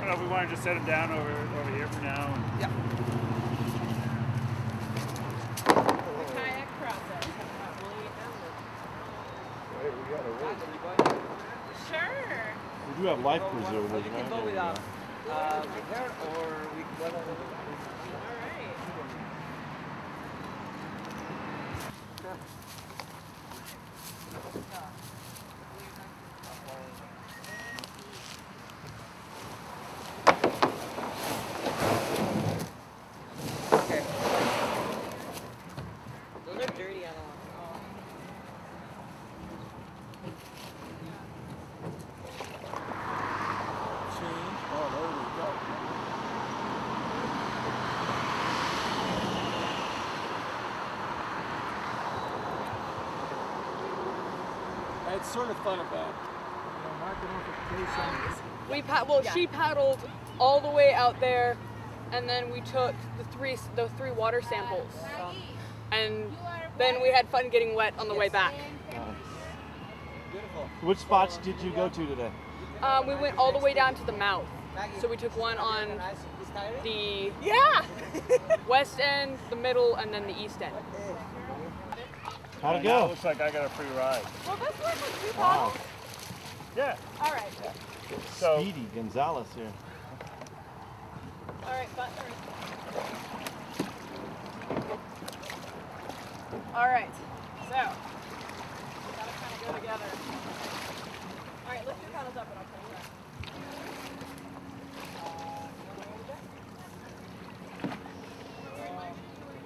don't know if we want to just set him down over here for now. And... Yeah. The kayak process. Sure. We do have life preservers, So you can go with her or with whatever. All right. Okay. Those are dirty, I don't want. It's sort of fun about She paddled all the way out there, and then we took the three water samples, and then we had fun getting wet on the way back. Beautiful. Which spots did you go to today? We went all the way down to the mouth, so we took one on the west end, the middle, and then the east end. How'd it Now go? it looks like I got a free ride. Well, that's worth it. Wow. Yeah. All right. So, Speedy Gonzalez here. All right, button. All right. So, we gotta kind of go together. All right, lift your paddles up and I'll pull you back.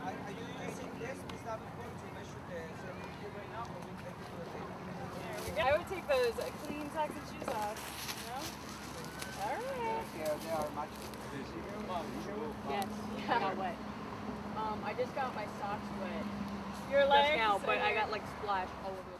Are you using this stuff to measure the salinity right now, or we take it to the table? I would take those clean socks and shoes off. No? All right. They are much easier. Yes. Yeah. Wet. I just got my socks wet. Your legs? Just now, but I got like splash all over.